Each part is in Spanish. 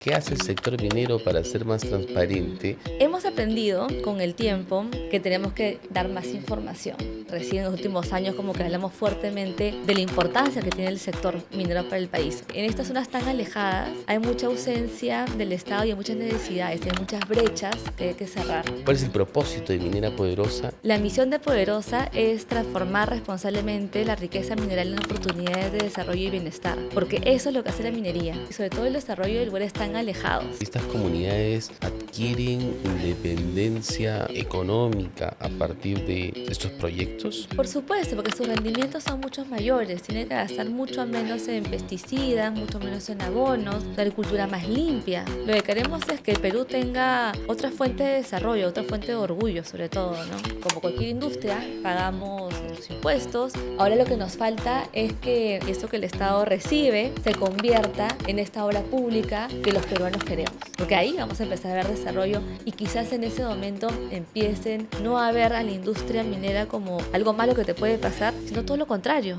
¿Qué hace el sector minero para ser más transparente? Hemos aprendido con el tiempo que tenemos que dar más información. Recién en los últimos años como que hablamos fuertemente de la importancia que tiene el sector minero para el país. En estas zonas tan alejadas hay mucha ausencia del Estado y hay muchas necesidades, hay muchas brechas que hay que cerrar. ¿Cuál es el propósito de Minera Poderosa? La misión de Poderosa es transformar responsablemente la riqueza mineral en oportunidades de desarrollo y bienestar, porque eso es lo que hace la minería, y sobre todo el desarrollo de lugares tan alejados. Estas comunidades adquieren independencia económica a partir de estos proyectos. Por supuesto, porque sus rendimientos son mucho mayores, tienen que gastar mucho menos en pesticidas, mucho menos en abonos, una agricultura más limpia. Lo que queremos es que el Perú tenga otra fuente de desarrollo, otra fuente de orgullo sobre todo, ¿no? Como cualquier industria, pagamos los impuestos. Ahora lo que nos falta es que esto que el Estado recibe se convierta en esta obra pública que los peruanos queremos. Porque ahí vamos a empezar a ver desarrollo y quizás en ese momento empiecen no a ver a la industria minera como algo malo que te puede pasar, sino todo lo contrario.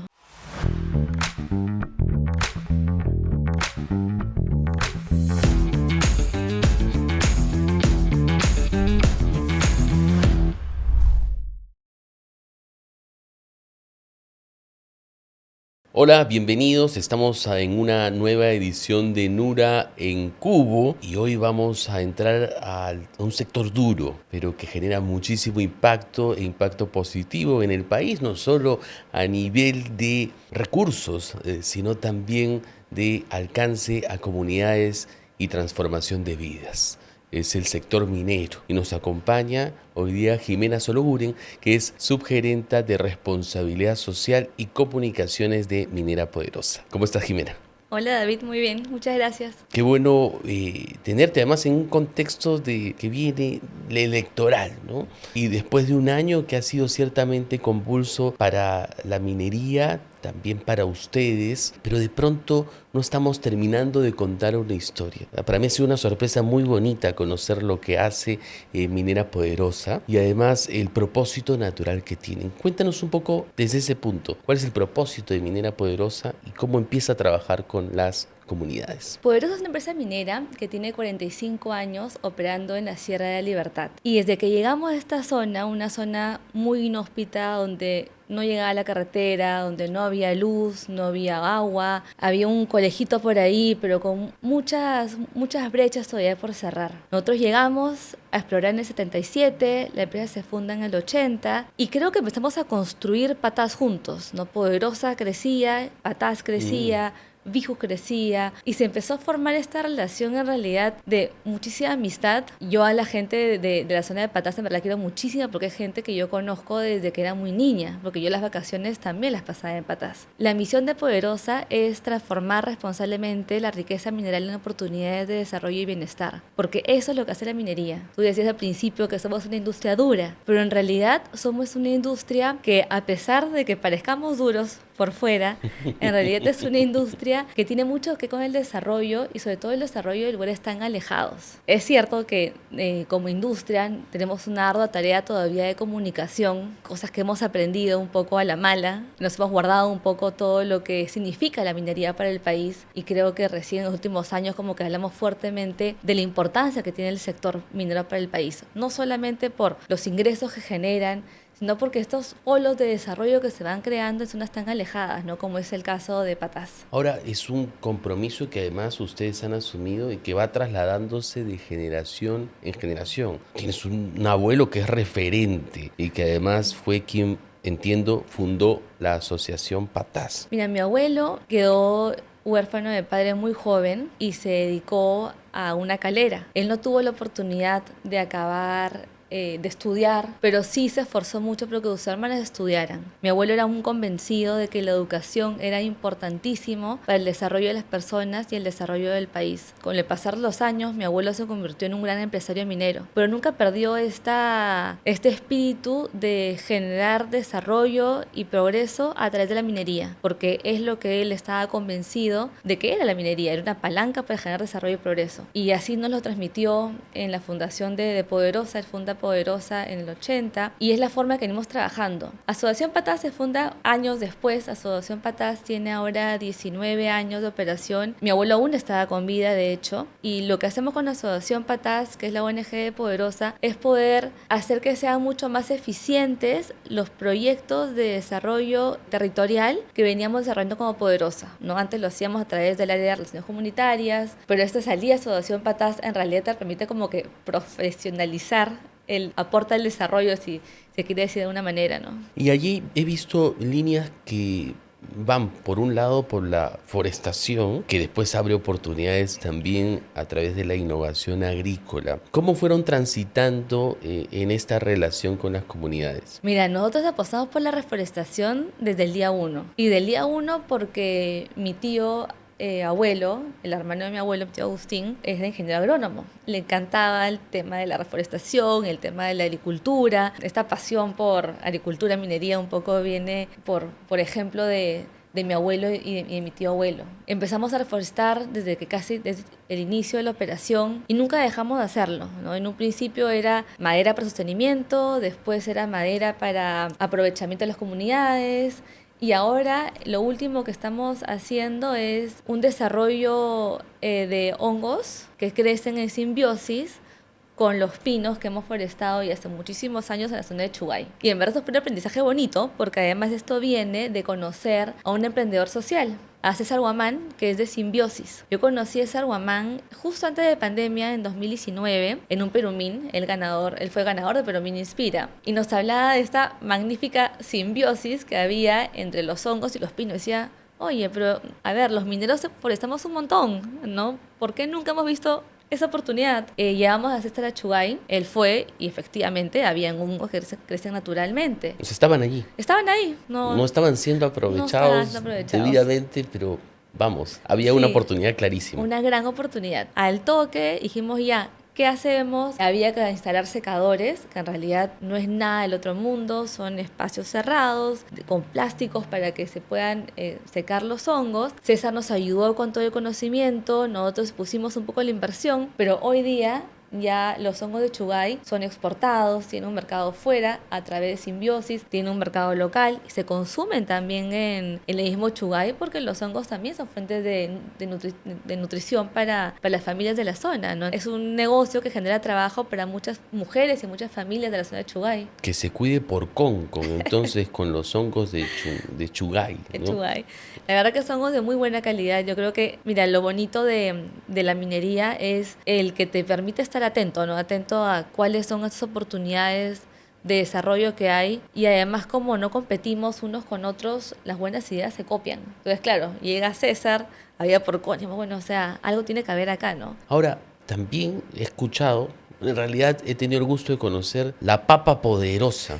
Hola, bienvenidos. Estamos en una nueva edición de Nura en Cubo y hoy vamos a entrar a un sector duro, pero que genera muchísimo impacto e impacto positivo en el país, no solo a nivel de recursos, sino también de alcance a comunidades y transformación de vidas. Es el sector minero y nos acompaña hoy día Jimena Sologuren, que es subgerenta de responsabilidad social y comunicaciones de Minera Poderosa. ¿Cómo estás, Jimena? Hola David, muy bien, muchas gracias. Qué bueno tenerte además en un contexto de que viene electoral, ¿no? Y después de un año que ha sido ciertamente convulso para la minería, también para ustedes, pero de pronto no estamos terminando de contar una historia. Para mí ha sido una sorpresa muy bonita conocer lo que hace Minera Poderosa y además el propósito natural que tienen. Cuéntanos un poco desde ese punto, ¿cuál es el propósito de Minera Poderosa y cómo empieza a trabajar con las comunidades? Poderosa es una empresa minera que tiene 45 años operando en la Sierra de la Libertad. Y desde que llegamos a esta zona, una zona muy inhóspita donde no llegaba la carretera, donde no había luz, no había agua, había un colegito por ahí, pero con muchas brechas todavía por cerrar. Nosotros llegamos a explorar en el 77, la empresa se funda en el 80 y creo que empezamos a construir patas juntos, ¿no? Poderosa crecía, patas crecía, Viju crecía y se empezó a formar esta relación en realidad de muchísima amistad. Yo a la gente de la zona de Patás en verdad quiero muchísimo porque es gente que yo conozco desde que era muy niña, porque yo las vacaciones también las pasaba en Patás. La misión de Poderosa es transformar responsablemente la riqueza mineral en oportunidades de desarrollo y bienestar, porque eso es lo que hace la minería. Tú decías al principio que somos una industria dura, pero en realidad somos una industria que a pesar de que parezcamos duros por fuera, en realidad es una industria que tiene mucho que ver con el desarrollo y sobre todo el desarrollo de lugares tan alejados. Es cierto que como industria tenemos una ardua tarea todavía de comunicación, cosas que hemos aprendido un poco a la mala, nos hemos guardado un poco todo lo que significa la minería para el país y creo que recién en los últimos años como que hablamos fuertemente de la importancia que tiene el sector minero para el país, no solamente por los ingresos que generan, sino porque estos polos de desarrollo que se van creando en zonas tan alejadas, ¿no? Como es el caso de Patás. Ahora es un compromiso que además ustedes han asumido y que va trasladándose de generación en generación. Tienes un abuelo que es referente y que además fue quien, entiendo, fundó la asociación Patás. Mira, mi abuelo quedó huérfano de padre muy joven y se dedicó a una calera. Él no tuvo la oportunidad de acabar de estudiar, pero sí se esforzó mucho para que sus hermanas estudiaran. Mi abuelo era un convencido de que la educación era importantísimo para el desarrollo de las personas y el desarrollo del país. Con el pasar de los años, mi abuelo se convirtió en un gran empresario minero, pero nunca perdió este espíritu de generar desarrollo y progreso a través de la minería, porque es lo que él estaba convencido de que era la minería, era una palanca para generar desarrollo y progreso. Y así nos lo transmitió en la fundación de Poderosa, él funda Poderosa en el 80 y es la forma que venimos trabajando. Asociación Patás se funda años después. Asociación Patás tiene ahora 19 años de operación. Mi abuelo aún estaba con vida, de hecho, y lo que hacemos con Asociación Patás, que es la ONG de Poderosa, es poder hacer que sean mucho más eficientes los proyectos de desarrollo territorial que veníamos desarrollando como Poderosa, ¿no? Antes lo hacíamos a través del área de relaciones comunitarias, pero esta salida Asociación Patás en realidad te permite como que profesionalizar el aporte al desarrollo, si se quiere decir de una manera, ¿no? Y allí he visto líneas que van por un lado por la forestación, que después abre oportunidades también a través de la innovación agrícola. ¿Cómo fueron transitando en esta relación con las comunidades? Mira, nosotros apostamos por la reforestación desde el día uno. Y del día uno porque mi tío abuelo, el hermano de mi abuelo, mi tío Agustín, era ingeniero agrónomo. Le encantaba el tema de la reforestación, el tema de la agricultura. Esta pasión por agricultura, minería, un poco viene por ejemplo, de mi abuelo y de mi tío abuelo. Empezamos a reforestar desde el inicio de la operación y nunca dejamos de hacerlo, ¿no? En un principio era madera para sostenimiento, después era madera para aprovechamiento de las comunidades. Y ahora lo último que estamos haciendo es un desarrollo de hongos que crecen en simbiosis con los pinos que hemos forestado ya hace muchísimos años en la zona de Chugay. Y en verdad es un aprendizaje bonito, porque además esto viene de conocer a un emprendedor social, a César Guamán, que es de Simbiosis. Yo conocí a César Guamán justo antes de pandemia, en 2019, en un Perumín. Él fue ganador de Perumín Inspira. Y nos hablaba de esta magnífica simbiosis que había entre los hongos y los pinos. Decía, oye, pero a ver, los mineros forestamos un montón, ¿no? ¿Por qué nunca hemos visto esa oportunidad? Llevamos a César a Chugay, él fue y efectivamente habían hongos que crecen naturalmente. Pues estaban allí. Estaban ahí, No estaban siendo aprovechados debidamente, pero vamos, había una oportunidad clarísima. Una gran oportunidad. Al toque dijimos ya, ¿qué hacemos? Había que instalar secadores, que en realidad no es nada del otro mundo, son espacios cerrados, con plásticos para que se puedan secar los hongos. César nos ayudó con todo el conocimiento, nosotros pusimos un poco la inversión, pero hoy día ya los hongos de Chugay son exportados, tienen un mercado fuera a través de Simbiosis, tienen un mercado local y se consumen también en el mismo Chugay porque los hongos también son fuentes de nutrición para las familias de la zona, ¿no? Es un negocio que genera trabajo para muchas mujeres y muchas familias de la zona de Chugay. Que se cuide por entonces con los hongos de Chugay, ¿no? De Chugay. La verdad que son hongos de muy buena calidad. Yo creo que, mira, lo bonito de la minería es el que te permite estar atento, ¿no? Atento a cuáles son esas oportunidades de desarrollo que hay y además como no competimos unos con otros, las buenas ideas se copian. Entonces, claro, llega César, había por coño, bueno, o sea, algo tiene que haber acá, ¿no? Ahora, también he escuchado, en realidad he tenido el gusto de conocer la papa poderosa.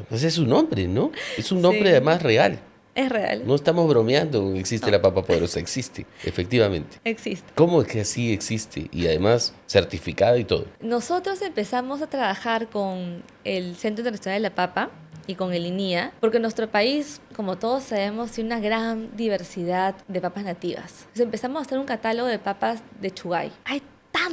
Pues es un nombre, ¿no? Es un nombre además real. Es real. No estamos bromeando, existe la papa poderosa, existe, efectivamente. Existe. ¿Cómo es que así existe? Y además certificada y todo. Nosotros empezamos a trabajar con el Centro Internacional de la Papa y con el INIA, porque nuestro país, como todos sabemos, tiene una gran diversidad de papas nativas. Entonces empezamos a hacer un catálogo de papas de Chugay. Hay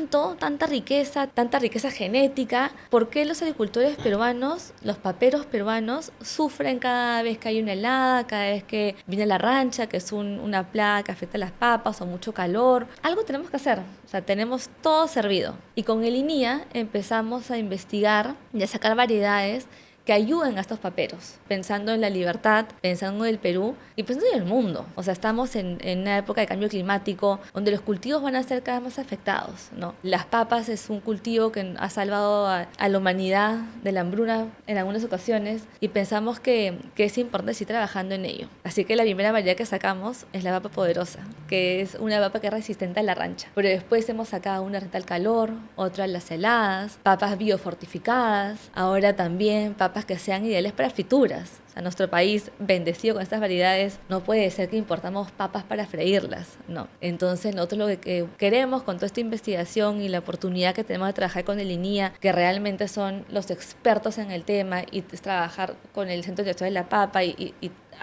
tanta riqueza genética. ¿Por qué los agricultores peruanos, los paperos peruanos, sufren cada vez que hay una helada, cada vez que viene la rancha, que es una plaga que afecta a las papas o mucho calor? Algo tenemos que hacer. O sea, tenemos todo servido. Y con el INIA empezamos a investigar y a sacar variedades que ayuden a estos paperos, pensando en la libertad, pensando en el Perú y pensando en el mundo. O sea, estamos en una época de cambio climático donde los cultivos van a ser cada vez más afectados, ¿no? Las papas es un cultivo que ha salvado a la humanidad de la hambruna en algunas ocasiones y pensamos que es importante seguir trabajando en ello. Así que la primera variedad que sacamos es la papa poderosa, que es una papa que es resistente a la rancha. Pero después hemos sacado una resistente al calor, otra a las heladas, papas biofortificadas, ahora también papas que sean ideales para frituras. O sea, nuestro país, bendecido con estas variedades, no puede ser que importamos papas para freírlas, no. Entonces, nosotros lo que queremos con toda esta investigación y la oportunidad que tenemos de trabajar con el INIA, que realmente son los expertos en el tema, y trabajar con el Centro Internacional de la Papa y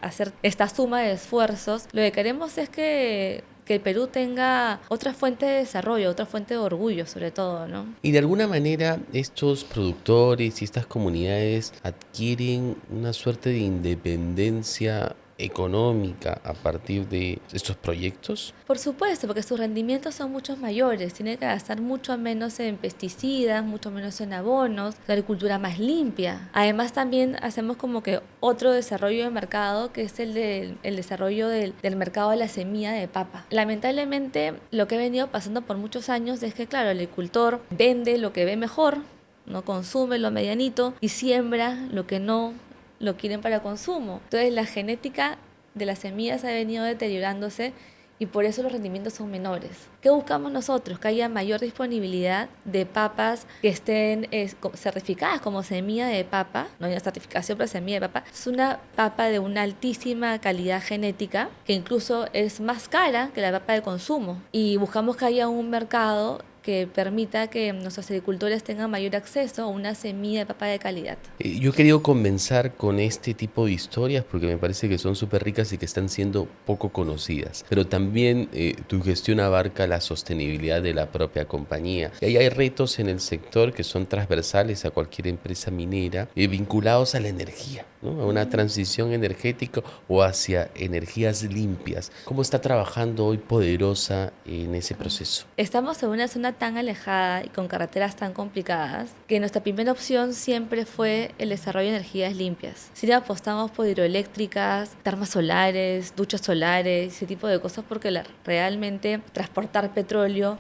hacer esta suma de esfuerzos, lo que queremos es que que el Perú tenga otra fuente de desarrollo, otra fuente de orgullo sobre todo, ¿no? Y de alguna manera estos productores y estas comunidades adquieren una suerte de independencia económica a partir de estos proyectos. Por supuesto, porque sus rendimientos son muchos mayores, tiene que gastar mucho menos en pesticidas, mucho menos en abonos, la agricultura más limpia. Además también hacemos como que otro desarrollo de mercado, que es el desarrollo del mercado de la semilla de papa. Lamentablemente lo que ha venido pasando por muchos años es que, claro, el agricultor vende lo que ve mejor, no consume lo medianito y siembra lo que no lo quieren para consumo. Entonces la genética de las semillas ha venido deteriorándose y por eso los rendimientos son menores. ¿Qué buscamos nosotros? Que haya mayor disponibilidad de papas que estén certificadas como semilla de papa. No hay una certificación para semilla de papa. Es una papa de una altísima calidad genética que incluso es más cara que la papa de consumo. Y buscamos que haya un mercado que permita que nuestros agricultores tengan mayor acceso a una semilla de papa de calidad. Yo he querido comenzar con este tipo de historias porque me parece que son súper ricas y que están siendo poco conocidas. Pero también tu gestión abarca la sostenibilidad de la propia compañía. Y ahí hay retos en el sector que son transversales a cualquier empresa minera vinculados a la energía, ¿no? A una transición energética o hacia energías limpias. ¿Cómo está trabajando hoy Poderosa en ese proceso? Estamos en una zona tan alejada y con carreteras tan complicadas que nuestra primera opción siempre fue el desarrollo de energías limpias. Si le apostamos por hidroeléctricas, termas solares, duchas solares, ese tipo de cosas porque realmente transportar petróleo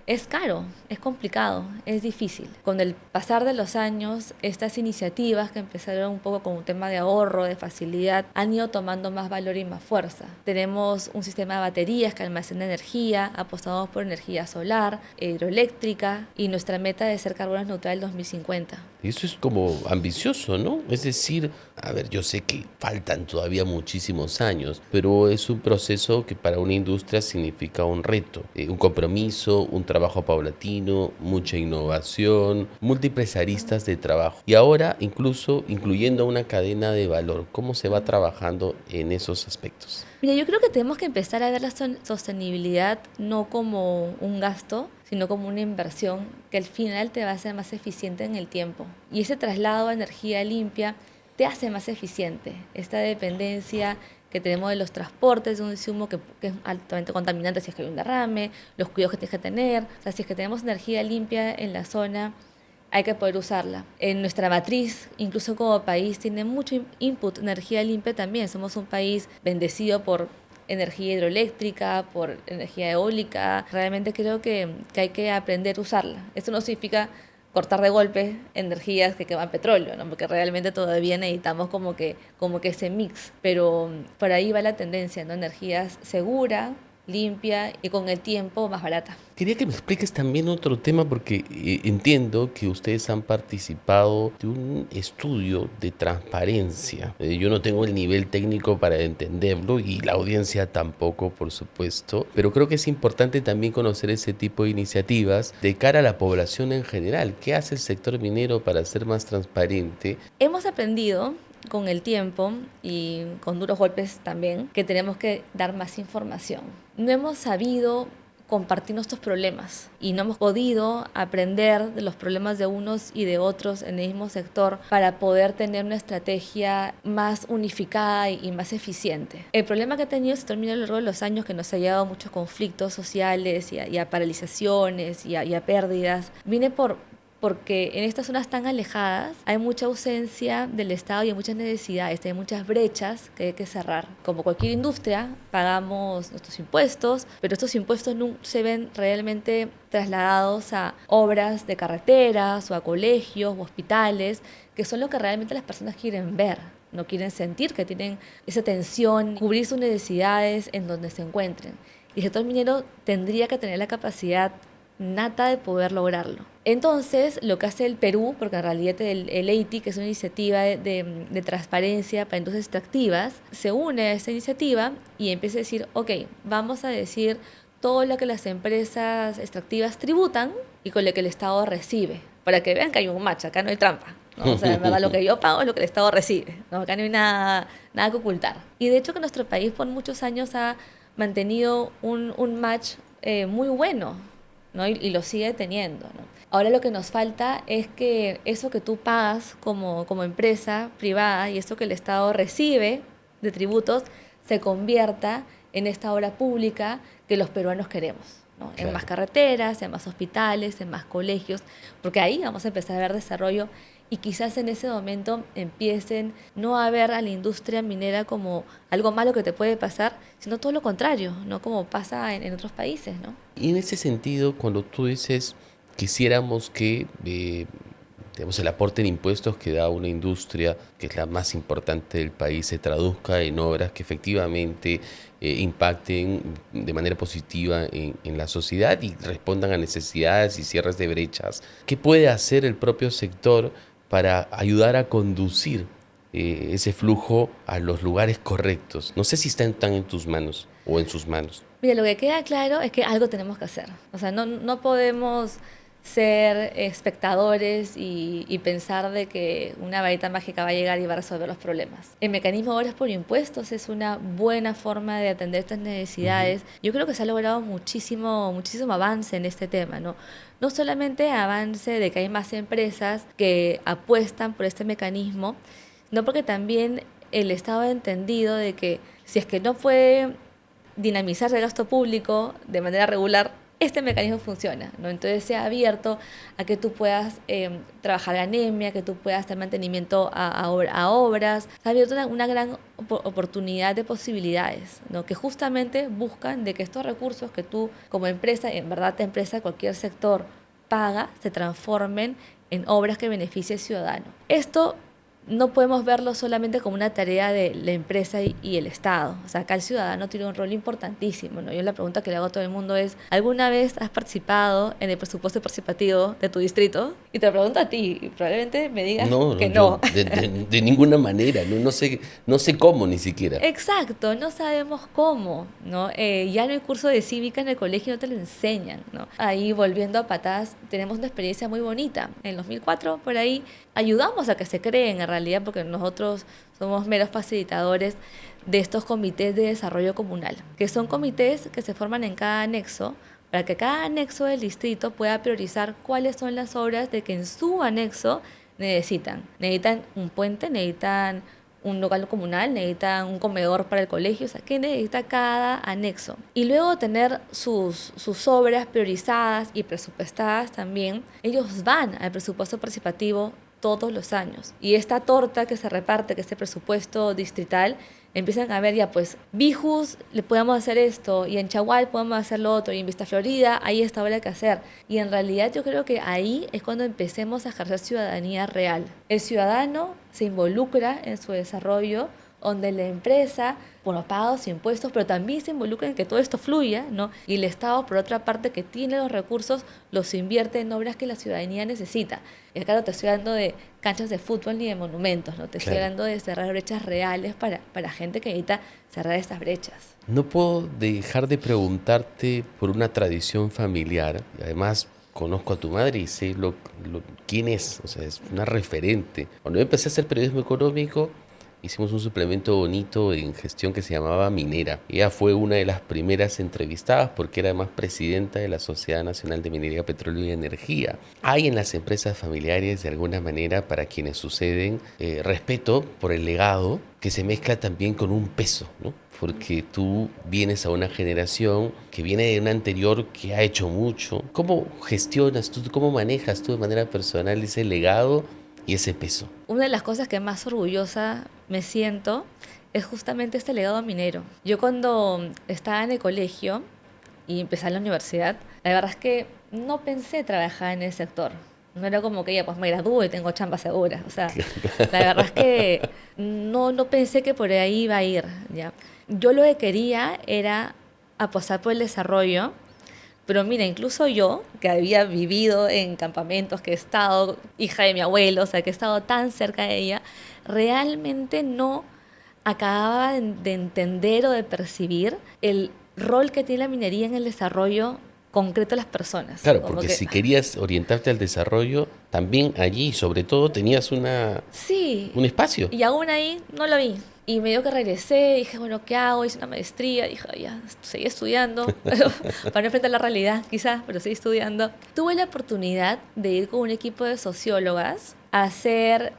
es caro, es complicado, es difícil. Con el pasar de los años, estas iniciativas que empezaron un poco con un tema de ahorro, de facilidad, han ido tomando más valor y más fuerza. Tenemos un sistema de baterías que almacena energía, apostamos por energía solar, hidroeléctrica y nuestra meta de ser carbono neutral en 2050. Y eso es como ambicioso, ¿no? Es decir, a ver, yo sé que faltan todavía muchísimos años, pero es un proceso que para una industria significa un reto, un compromiso, un trabajo paulatino, mucha innovación, múltiples aristas de trabajo. Y ahora incluso incluyendo una cadena de valor. ¿Cómo se va trabajando en esos aspectos? Mira, yo creo que tenemos que empezar a ver la sostenibilidad no como un gasto, sino como una inversión que al final te va a hacer más eficiente en el tiempo. Y ese traslado a energía limpia te hace más eficiente. Esta dependencia que tenemos de los transportes, de un insumo que es altamente contaminante si es que hay un derrame, los cuidados que tienes que tener. O sea, si es que tenemos energía limpia en la zona, hay que poder usarla. En nuestra matriz, incluso como país, tiene mucho input, energía limpia también. Somos un país bendecido por energía hidroeléctrica, por energía eólica. Realmente creo que hay que aprender a usarla. Esto no significa cortar de golpe energías que queman petróleo, ¿no? Porque realmente todavía necesitamos como que ese mix. Pero por ahí va la tendencia, ¿no? Energías segura, limpia y con el tiempo más barata. Quería que me expliques también otro tema porque entiendo que ustedes han participado de un estudio de transparencia. Yo no tengo el nivel técnico para entenderlo y la audiencia tampoco, por supuesto, pero creo que es importante también conocer ese tipo de iniciativas de cara a la población en general. ¿Qué hace el sector minero para ser más transparente? Hemos aprendido con el tiempo y con duros golpes también, que tenemos que dar más información. No hemos sabido compartir nuestros problemas y no hemos podido aprender de los problemas de unos y de otros en el mismo sector para poder tener una estrategia más unificada y más eficiente. El problema que ha tenido el sector minero a lo largo de los años, que nos ha llevado a muchos conflictos sociales y a paralizaciones y a pérdidas, viene porque en estas zonas tan alejadas hay mucha ausencia del Estado y hay muchas necesidades, hay muchas brechas que hay que cerrar. Como cualquier industria, pagamos nuestros impuestos, pero estos impuestos no se ven realmente trasladados a obras de carreteras o a colegios o hospitales, que son lo que realmente las personas quieren ver. No quieren sentir que tienen esa atención, cubrir sus necesidades en donde se encuentren. Y el sector minero tendría que tener la capacidad nata de poder lograrlo. Entonces, lo que hace el Perú, porque en realidad el EITI, que es una iniciativa de transparencia para industrias extractivas, se une a esa iniciativa y empieza a decir, ok, vamos a decir todo lo que las empresas extractivas tributan y con lo que el Estado recibe, para que vean que hay un match, acá no hay trampa, ¿no? O sea, en verdad lo que yo pago es lo que el Estado recibe, ¿no? Acá no hay nada que ocultar. Y de hecho que nuestro país por muchos años ha mantenido un match muy bueno, ¿no? Y lo sigue teniendo, ¿no? Ahora lo que nos falta es que eso que tú pagas como empresa privada y eso que el Estado recibe de tributos se convierta en esta obra pública que los peruanos queremos, ¿no? En más Claro. carreteras, en más hospitales, en más colegios, porque ahí vamos a empezar a ver desarrollo y quizás en ese momento empiecen no a ver a la industria minera como algo malo que te puede pasar, sino todo lo contrario, ¿no? Como pasa en otros países, ¿no? Y en ese sentido, cuando tú dices quisiéramos que digamos, el aporte en impuestos que da una industria, que es la más importante del país, se traduzca en obras que efectivamente impacten de manera positiva en la sociedad y respondan a necesidades y cierres de brechas. ¿Qué puede hacer el propio sector para ayudar a conducir ese flujo a los lugares correctos? No sé si están tan en tus manos o en sus manos. Mira, lo que queda claro es que algo tenemos que hacer. O sea, no podemos ser espectadores y pensar de que una varita mágica va a llegar y va a resolver los problemas. El mecanismo ahora es por impuestos, es una buena forma de atender estas Ujú. necesidades. Yo creo que se ha logrado muchísimo avance en este tema, ¿no? No solamente avance de que hay más empresas que apuestan por este mecanismo, no porque también el Estado ha entendido de que si es que no puede dinamizar el gasto público de manera regular, este mecanismo funciona, ¿no? Entonces se ha abierto a que tú puedas trabajar anemia, que tú puedas hacer mantenimiento a obras. Se ha abierto una gran oportunidad de posibilidades, ¿no? Que justamente buscan de que estos recursos que tú como empresa, en verdad te empresa cualquier sector paga, se transformen en obras que beneficien al ciudadano. Esto no podemos verlo solamente como una tarea de la empresa y el Estado. O sea, acá el ciudadano tiene un rol importantísimo, ¿no? Yo la pregunta que le hago a todo el mundo es, ¿alguna vez has participado en el presupuesto participativo de tu distrito? Y te lo pregunto a ti, y probablemente me digas No, no, que yo no. de ninguna manera, no sé cómo ni siquiera. Exacto, no sabemos cómo, ¿no? Ya no hay curso de cívica en el colegio, no te lo enseñan, ¿no? Ahí, volviendo a Patás, tenemos una experiencia muy bonita. En 2004, por ahí, ayudamos a que se creen en realidad, porque nosotros somos meros facilitadores de estos comités de desarrollo comunal, que son comités que se forman en cada anexo, para que cada anexo del distrito pueda priorizar cuáles son las obras de que en su anexo necesitan. Necesitan un puente, necesitan un local comunal, necesitan un comedor para el colegio, o sea, ¿qué necesita cada anexo? Y luego tener sus obras priorizadas y presupuestadas también, ellos van al presupuesto participativo todos los años. Y esta torta que se reparte, que es el presupuesto distrital, empiezan a ver ya pues, Bijus le podemos hacer esto, y en Chagual podemos hacer lo otro, y en Vista Florida hay esta obra que hacer. Y en realidad yo creo que ahí es cuando empecemos a ejercer ciudadanía real. El ciudadano se involucra en su desarrollo, donde la empresa, bueno, paga los impuestos, pero también se involucra en que todo esto fluya, ¿no? Y el Estado, por otra parte, que tiene los recursos, los invierte en obras que la ciudadanía necesita. Y acá no te estoy hablando de canchas de fútbol ni de monumentos, ¿no? Te estoy Claro. hablando de cerrar brechas reales para gente que necesita cerrar estas brechas. No puedo dejar de preguntarte por una tradición familiar, y además conozco a tu madre y sé quién es, o sea, es una referente. Cuando yo empecé a hacer periodismo económico, hicimos un suplemento bonito en gestión que se llamaba Minera. Ella fue una de las primeras entrevistadas porque era además presidenta de la Sociedad Nacional de Minería, Petróleo y Energía. Hay en las empresas familiares, de alguna manera, para quienes suceden, respeto por el legado que se mezcla también con un peso, ¿no? Porque tú vienes a una generación que viene de una anterior que ha hecho mucho. ¿Cómo gestionas tú, cómo manejas tú de manera personal ese legado y ese peso? Una de las cosas que más orgullosa me siento es justamente este legado minero. Yo cuando estaba en el colegio y empecé en la universidad, la verdad es que no pensé trabajar en el sector. No era como que ya pues me gradúo y tengo chamba segura. O sea, la verdad es que no pensé que por ahí iba a ir, ¿ya? Yo lo que quería era apostar por el desarrollo, pero mira, incluso yo, que había vivido en campamentos, que he estado hija de mi abuelo, o sea, que he estado tan cerca de ella, realmente no acababa de entender o de percibir el rol que tiene la minería en el desarrollo concreto de las personas. Claro, Como porque que, si querías orientarte al desarrollo, también allí, sobre todo, tenías sí, un espacio. y aún ahí no lo vi. Y medio que regresé, dije, bueno, ¿qué hago? Hice una maestría, dije, ya, seguí estudiando, para no enfrentar la realidad quizás, pero seguí estudiando. Tuve la oportunidad de ir con un equipo de sociólogas a hacer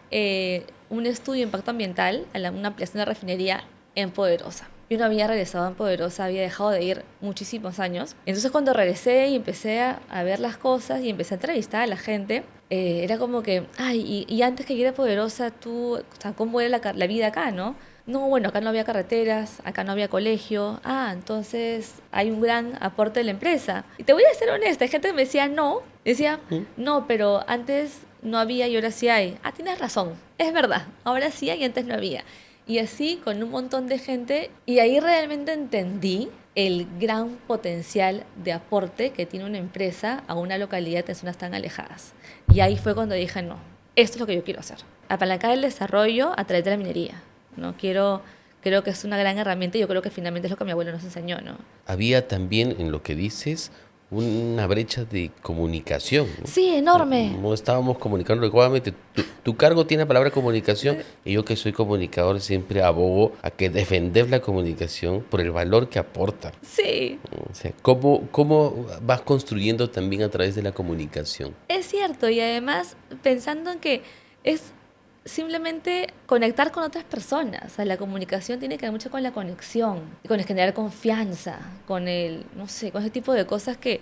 un estudio de impacto ambiental a una ampliación de refinería en Poderosa. Yo no había regresado en Poderosa, había dejado de ir muchísimos años. Entonces cuando regresé y empecé a ver las cosas y empecé a entrevistar a la gente, era como que, ay, y antes que ir a Poderosa, tú, o sea, ¿cómo era la vida acá, no? No, bueno, acá no había carreteras, acá no había colegio. Ah, entonces hay un gran aporte de la empresa. Y te voy a ser honesta, hay gente que me decía no. Decía, no, pero antes no había y ahora sí hay. Ah, tienes razón, es verdad, ahora sí hay y antes no había. Y así con un montón de gente. Y ahí realmente entendí el gran potencial de aporte que tiene una empresa a una localidad en zonas tan alejadas. Y ahí fue cuando dije, no, esto es lo que yo quiero hacer. Apalancar el desarrollo a través de la minería. ¿No? Creo que es una gran herramienta y yo creo que finalmente es lo que mi abuelo nos enseñó, ¿no? Había también, en lo que dices, una brecha de comunicación, ¿no? Sí, enorme. No estábamos comunicando adecuadamente. Tu cargo tiene la palabra comunicación y yo que soy comunicador siempre abogo a que defender la comunicación por el valor que aporta. Sí. O sea, ¿cómo vas construyendo también a través de la comunicación? Es cierto, y además pensando en que es simplemente conectar con otras personas. O sea, la comunicación tiene que ver mucho con la conexión, con el generar confianza, con el, no sé, con ese tipo de cosas que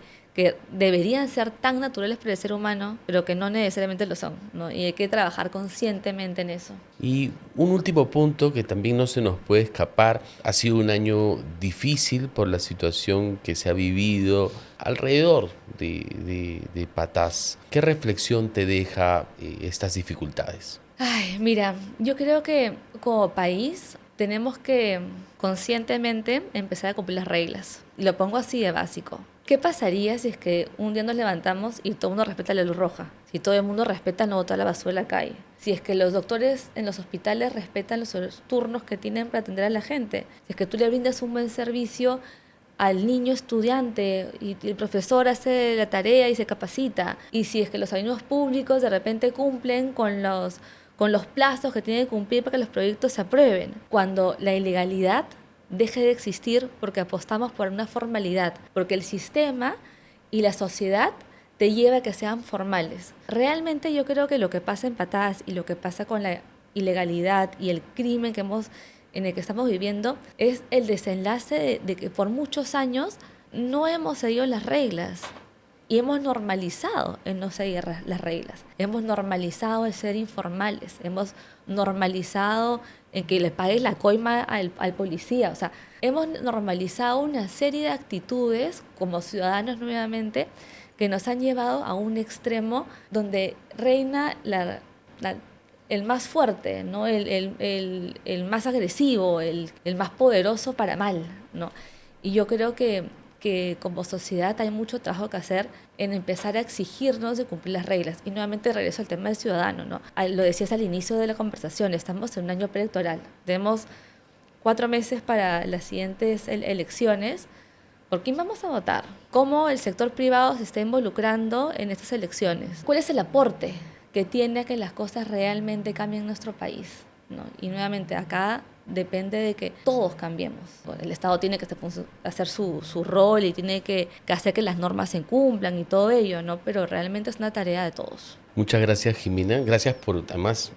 deberían ser tan naturales para el ser humano, pero que no necesariamente lo son, ¿no? Y hay que trabajar conscientemente en eso. Y un último punto que también no se nos puede escapar, ha sido un año difícil por la situación que se ha vivido alrededor de Patás. ¿Qué reflexión te deja estas dificultades? Ay, mira, yo creo que como país tenemos que conscientemente empezar a cumplir las reglas. Y lo pongo así de básico. ¿Qué pasaría si es que un día nos levantamos y todo el mundo respeta la luz roja? Si todo el mundo respeta no botar la basura en la calle. Si es que los doctores en los hospitales respetan los turnos que tienen para atender a la gente. Si es que tú le brindas un buen servicio al niño estudiante y el profesor hace la tarea y se capacita. Y si es que los alumnos públicos de repente cumplen con los plazos que tienen que cumplir para que los proyectos se aprueben. Cuando la ilegalidad deje de existir porque apostamos por una formalidad, porque el sistema y la sociedad te lleva a que sean formales. Realmente yo creo que lo que pasa en Patás y lo que pasa con la ilegalidad y el crimen en el que estamos viviendo es el desenlace de que por muchos años no hemos seguido las reglas. Y hemos normalizado el no seguir las reglas. Hemos normalizado el ser informales. Hemos normalizado en que le pagues la coima al policía. O sea, hemos normalizado una serie de actitudes como ciudadanos nuevamente que nos han llevado a un extremo donde reina el más fuerte, ¿no? El más agresivo, el más poderoso para mal, ¿no? Y yo creo que como sociedad hay mucho trabajo que hacer en empezar a exigirnos de cumplir las reglas. Y nuevamente regreso al tema del ciudadano, ¿no? Lo decías al inicio de la conversación, estamos en un año preelectoral. Tenemos 4 meses para las siguientes elecciones. ¿Por quién vamos a votar? ¿Cómo el sector privado se está involucrando en estas elecciones? ¿Cuál es el aporte que tiene a que las cosas realmente cambien en nuestro país, ¿no? Y nuevamente acá depende de que todos cambiemos. Bueno, el Estado tiene que hacer su rol y tiene que hacer que las normas se cumplan y todo ello, ¿no? Pero realmente es una tarea de todos. Muchas gracias, Jimena. Gracias por, además,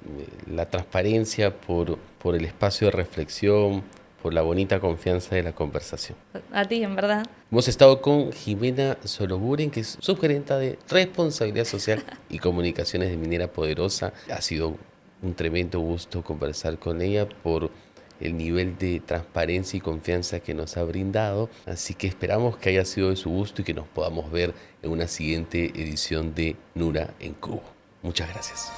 la transparencia, por el espacio de reflexión, por la bonita confianza de la conversación. A ti, en verdad. Hemos estado con Jimena Soloburen, que es subgerenta de Responsabilidad Social y Comunicaciones de Minera Poderosa. Ha sido un tremendo gusto conversar con ella por el nivel de transparencia y confianza que nos ha brindado. Así que esperamos que haya sido de su gusto y que nos podamos ver en una siguiente edición de Nura en Cubo. Muchas gracias.